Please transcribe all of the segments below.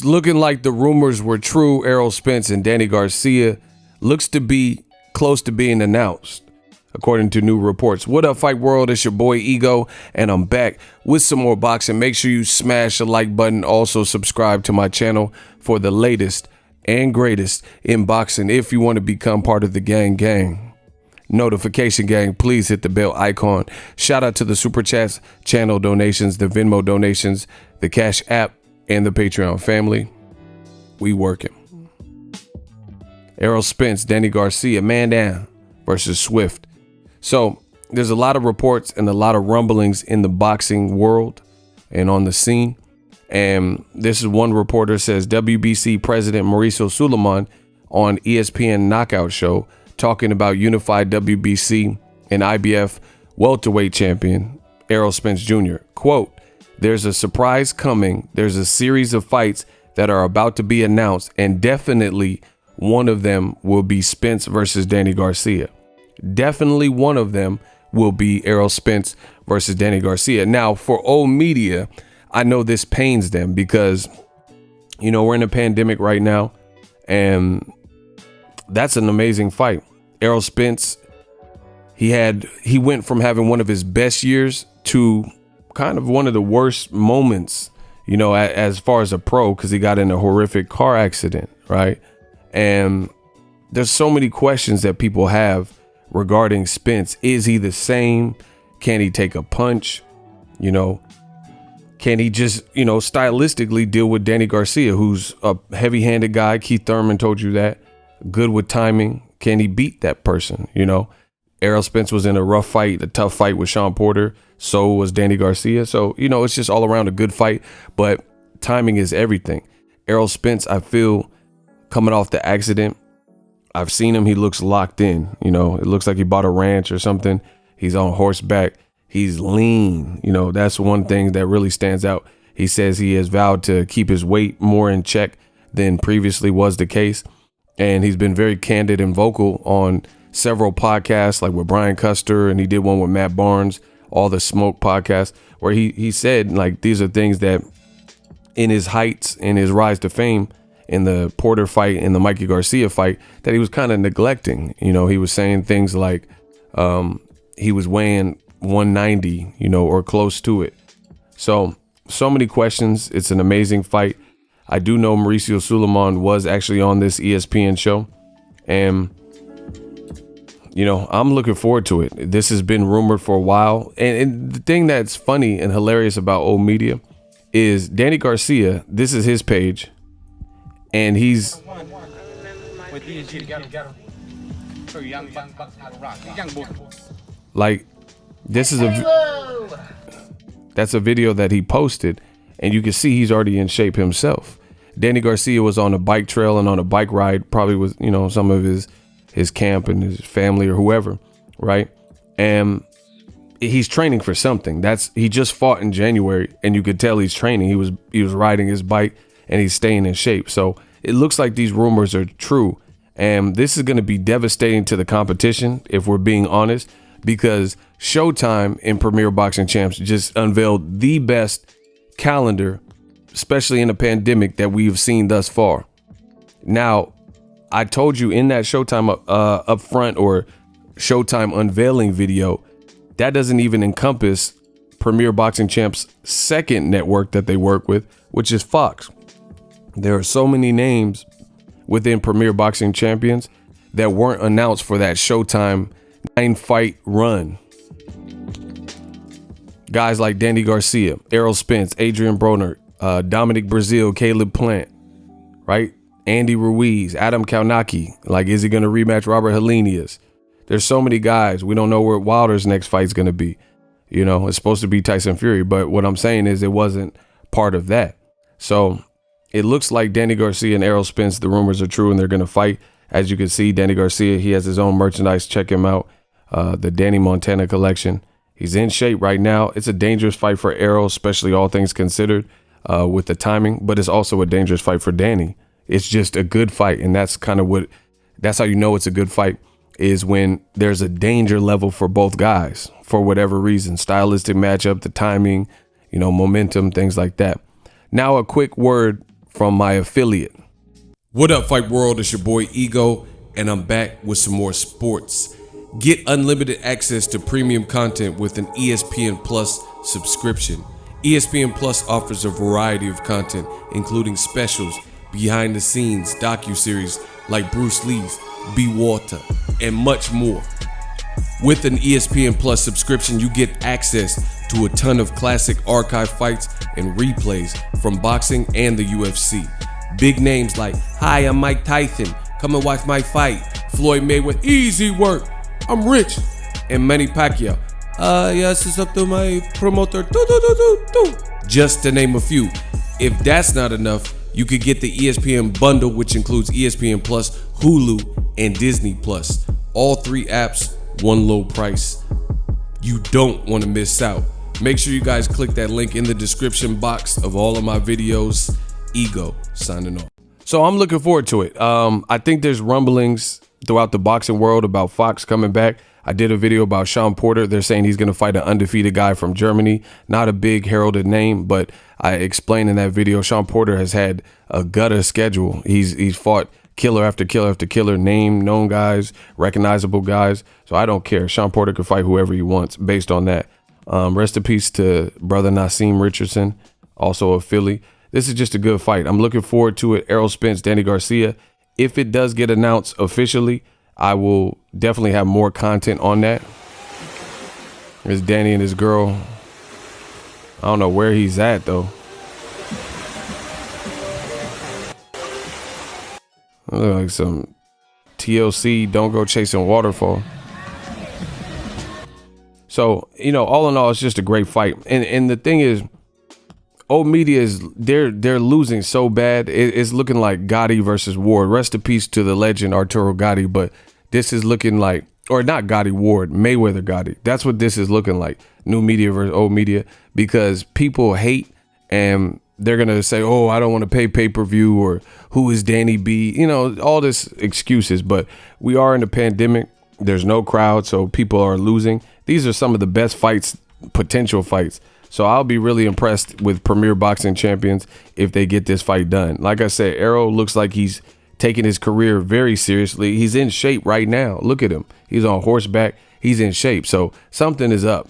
It's looking like the rumors were true. Errol Spence and Danny Garcia looks to be close to being announced, according to new reports. What up, Fight World? It's your boy Ego, and I'm back with some more boxing. Make sure you smash the like button. Also subscribe to my channel for the latest and greatest in boxing. If you want to become part of the gang, notification gang, please hit the bell icon. Shout out to the Super Chats, channel donations, the Venmo donations, the Cash app, and the Patreon family. We working. Errol Spence, Danny Garcia, man down versus Swift. So there's a lot of reports and a lot of rumblings in the boxing world and on the scene. And this is one reporter says WBC President Mauricio Suleiman on ESPN Knockout Show talking about unified WBC and IBF welterweight champion Errol Spence Jr. Quote, "There's a surprise coming. There's a series of fights that are about to be announced, and definitely one of them will be Spence versus Danny Garcia. Definitely one of them will be Errol Spence versus Danny Garcia." Now, for old media, I know this pains them because, you know, we're in a pandemic right now, and that's an amazing fight. Errol Spence, he went from having one of his best years to kind of one of the worst moments, you know, as far as a pro, because he got in a horrific car accident, right? And there's so many questions that people have regarding Spence. Is he the same? Can he take a punch? You know, can he just, you know, stylistically deal with Danny Garcia, who's a heavy-handed guy? Keith Thurman told you that. Good with timing. Can he beat that person? You know, Errol Spence was in a rough fight, a tough fight with Sean Porter. So was Danny Garcia. So, you know, it's just all around a good fight, but timing is everything. Errol Spence, I feel, coming off the accident, I've seen him. He looks locked in. You know, it looks like he bought a ranch or something. He's on horseback. He's lean. You know, that's one thing that really stands out. He says he has vowed to keep his weight more in check than previously was the case. And he's been very candid and vocal on several podcasts, like with Brian Custer, and he did one with Matt Barnes, All the Smoke podcast, where he said, like, these are things that in his heights, in his rise to fame, in the Porter fight, in the Mikey Garcia fight, that he was kind of neglecting. You know, he was saying things like he was weighing 190, you know, or close to it. So many questions. It's an amazing fight. I do know Mauricio Suleiman was actually on this ESPN show, and, you know, I'm looking forward to it. This has been rumored for a while. And the thing that's funny and hilarious about old media is Danny Garcia, this is his page, and he's like, this is that's a video that he posted, and you can see he's already in shape himself. Danny Garcia was on a bike trail and on a bike ride, probably with, you know, some of his camp and his family or whoever, right? And he's training for something. He just fought in January, and you could tell he's training. He was riding his bike, and he's staying in shape. So it looks like these rumors are true, and this is going to be devastating to the competition, if we're being honest, because Showtime and Premier Boxing Champs just unveiled the best calendar, especially in a pandemic, that we've seen thus far. Now, I told you in that Showtime up front, or Showtime unveiling video, that doesn't even encompass Premier Boxing Champs' second network that they work with, which is Fox. There are so many names within Premier Boxing Champions that weren't announced for that Showtime 9-fight run. Guys like Danny Garcia, Errol Spence, Adrian Broner, Dominic Brazil, Caleb Plant, right? Andy Ruiz, Adam Kaunaki. Like, is he going to rematch Robert Helenius? There's so many guys. We don't know where Wilder's next fight's going to be. You know, it's supposed to be Tyson Fury, but what I'm saying is it wasn't part of that. So it looks like Danny Garcia and Errol Spence, the rumors are true, and they're going to fight. As you can see, Danny Garcia, he has his own merchandise. Check him out. The Danny Montana collection. He's in shape right now. It's a dangerous fight for Errol, especially all things considered, with the timing, but it's also a dangerous fight for Danny. It's just a good fight, and that's kind of that's how you know it's a good fight, is when there's a danger level for both guys for whatever reason. Stylistic matchup, the timing, you know, momentum, things like that. Now a quick word from my affiliate. What up, Fight World? It's your boy Ego, and I'm back with some more sports. Get unlimited access to premium content with an ESPN Plus subscription. ESPN Plus offers a variety of content, including specials, behind the scenes, docuseries like Bruce Lee's Be Water, and much more. With an ESPN Plus subscription, you get access to a ton of classic archive fights and replays from boxing and the UFC. Big names like, "Hi, I'm Mike Tyson. Come and watch my fight." Floyd Mayweather, "Easy work. I'm rich." And Manny Pacquiao, "Yes, it's up to my promoter. Just to name a few. If that's not enough, you could get the ESPN bundle, which includes ESPN Plus, Hulu, and Disney Plus. All three apps, one low price. You don't want to miss out. Make sure you guys click that link in the description box of all of my videos. Ego signing off. So I'm looking forward to it. I think there's rumblings throughout the boxing world about Fox coming back. I did a video about Sean Porter. They're saying he's going to fight an undefeated guy from Germany. Not a big heralded name, but I explained in that video, Sean Porter has had a gutter schedule. He's fought killer after killer after killer, name, known guys, recognizable guys. So I don't care. Sean Porter could fight whoever he wants based on that. Rest in peace to brother Naseem Richardson, also a Philly. This is just a good fight. I'm looking forward to it. Errol Spence, Danny Garcia. If it does get announced officially, I will definitely have more content on that. There's Danny and his girl. I don't know where he's at, though. Look like some TLC, don't go chasing waterfall. So, you know, all in all, it's just a great fight. And the thing is, old media is they're losing so bad. It's looking like Gotti versus Ward. Rest in peace to the legend Arturo Gotti, but this is looking like, or not Gotti, Ward, Mayweather Gotti. That's what this is looking like. New media versus old media, because people hate and they're gonna say, "Oh, I don't want to pay pay-per-view," or "Who is Danny B?" You know, all this excuses. But we are in a pandemic. There's no crowd, so people are losing. These are some of the best fights, potential fights. So I'll be really impressed with Premier Boxing Champions if they get this fight done. Like I said, Errol looks like he's taking his career very seriously. He's in shape right now. Look at him. He's on horseback. He's in shape. So something is up.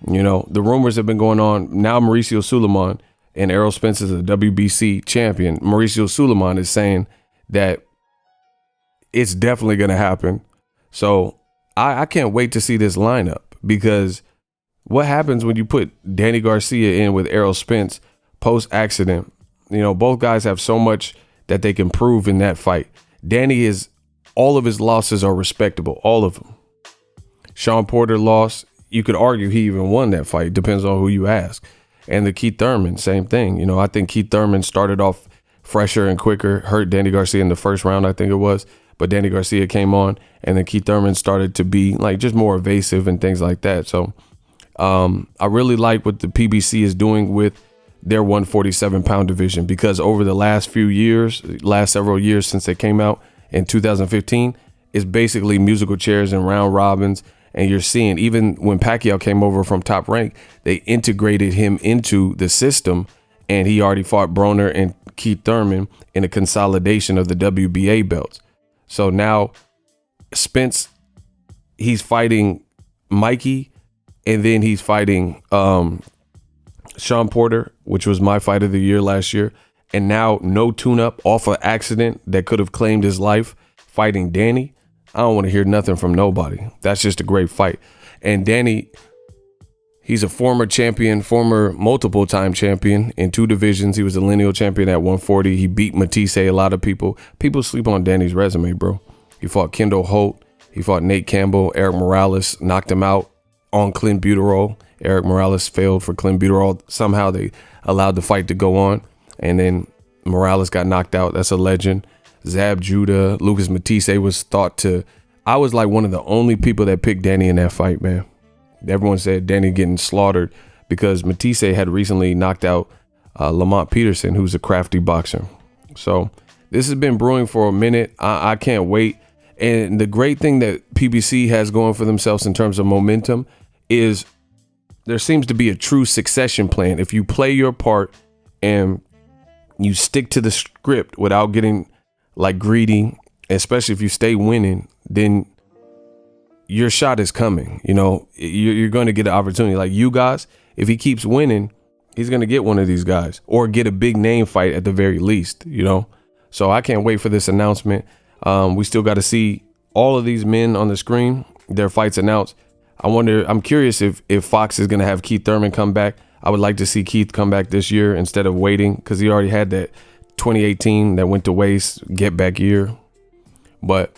You know, the rumors have been going on. Now Mauricio Sulaiman and Errol Spence is a WBC champion. Mauricio Sulaiman is saying that it's definitely going to happen. So I can't wait to see this lineup, because what happens when you put Danny Garcia in with Errol Spence post-accident? You know, both guys have so much that they can prove in that fight. Danny all of his losses are respectable, all of them. Sean Porter lost. You could argue he even won that fight. Depends on who you ask. And the Keith Thurman, same thing. You know, I think Keith Thurman started off fresher and quicker, hurt Danny Garcia in the first round, I think it was. But Danny Garcia came on, and then Keith Thurman started to be like just more evasive and things like that. So I really like what the PBC is doing with their 147-pound division, because over the last several years since they came out in 2015, it's basically musical chairs and round robins. And you're seeing, even when Pacquiao came over from Top Rank, they integrated him into the system, and he already fought Broner and Keith Thurman in a consolidation of the WBA belts. So now Spence, he's fighting Mikey, and then he's fighting Sean Porter, which was my fight of the year last year. And now no tune-up off an accident that could have claimed his life, fighting Danny. I don't want to hear nothing from nobody. That's just a great fight. And Danny, he's a former champion, former multiple-time champion in 2 divisions. He was a lineal champion at 140. He beat Matisse, a lot of people. People sleep on Danny's resume, bro. He fought Kendall Holt. He fought Nate Campbell. Eric Morales knocked him out on clenbuterol. Eric Morales failed for clenbuterol. Somehow they allowed the fight to go on. And then Morales got knocked out. That's a legend. Zab Judah, Lucas Matisse was thought to. I was like one of the only people that picked Danny in that fight, man. Everyone said Danny getting slaughtered because Matisse had recently knocked out Lamont Peterson, who's a crafty boxer. So this has been brewing for a minute. I can't wait. And the great thing that PBC has going for themselves in terms of momentum is there seems to be a true succession plan. If you play your part and you stick to the script without getting like greedy, especially if you stay winning, then your shot is coming. You know, you're going to get an opportunity. Like you guys, if he keeps winning, he's going to get one of these guys or get a big name fight at the very least, you know? So I can't wait for this announcement. We still got to see all of these men on the screen, their fights announced. I'm curious if Fox is going to have Keith Thurman come back. I would like to see Keith come back this year instead of waiting, because he already had that 2018 that went to waste get back year. But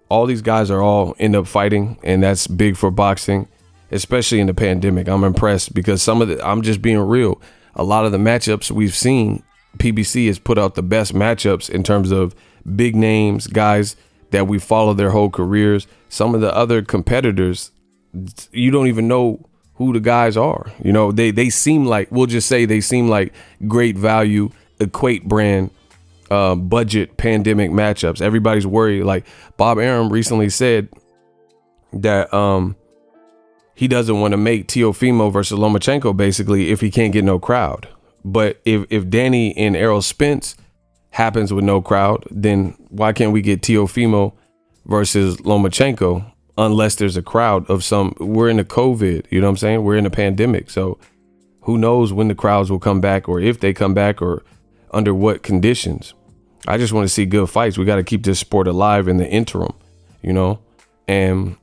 all these guys are all end up fighting, and that's big for boxing, especially in the pandemic. I'm impressed because I'm just being real. A lot of the matchups we've seen, PBC has put out the best matchups in terms of big names, guys that we follow their whole careers. Some of the other competitors, you don't even know who the guys are. You know, they seem like, we'll just say they seem like great value, equate brand, budget pandemic matchups. Everybody's worried. Like Bob Arum recently said that he doesn't want to make Teofimo versus Lomachenko basically if he can't get no crowd. But if Danny and Errol Spence happens with no crowd, then why can't we get Teofimo versus Lomachenko unless there's a crowd of some? We're in a COVID, you know what I'm saying? We're in a pandemic. So who knows when the crowds will come back, or if they come back, or under what conditions. I just want to see good fights. We got to keep this sport alive in the interim, you know, and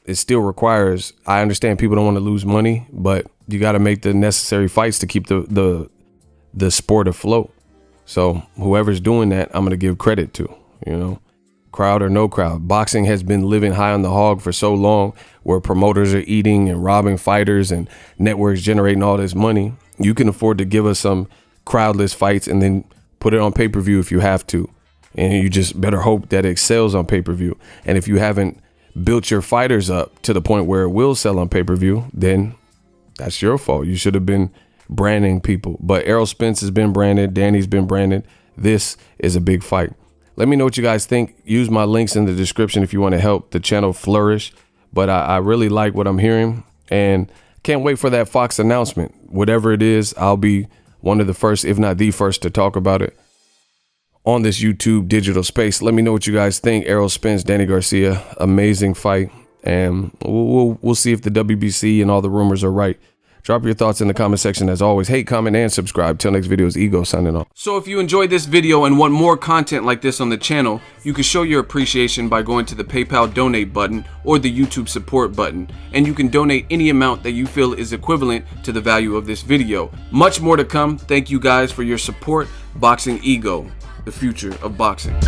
it still requires, I understand people don't want to lose money, but you got to make the necessary fights to keep the sport afloat. So whoever's doing that, I'm going to give credit to, you know, crowd or no crowd. Boxing has been living high on the hog for so long, where promoters are eating and robbing fighters and networks generating all this money. You can afford to give us some crowdless fights and then put it on pay-per-view if you have to. And you just better hope that it sells on pay-per-view. And if you haven't built your fighters up to the point where it will sell on pay-per-view, then that's your fault. You should have been branding people. But Errol Spence has been branded. Danny's been branded. This is a big fight. Let me know what you guys think. Use my links in the description if you want to help the channel flourish. But I really like what I'm hearing, and can't wait for that Fox announcement. Whatever it is, I'll be one of the first, if not the first, to talk about it on this YouTube digital space. Let me know what you guys think. Errol Spence, Danny Garcia, amazing fight. And we'll see if the WBC and all the rumors are right. Drop your thoughts in the comment section. As always, hate, comment, and subscribe. Till next video, is Ego signing off. So if you enjoyed this video and want more content like this on the channel, you can show your appreciation by going to the PayPal donate button or the YouTube support button. And you can donate any amount that you feel is equivalent to the value of this video. Much more to come. Thank you guys for your support. Boxingego, the future of boxing.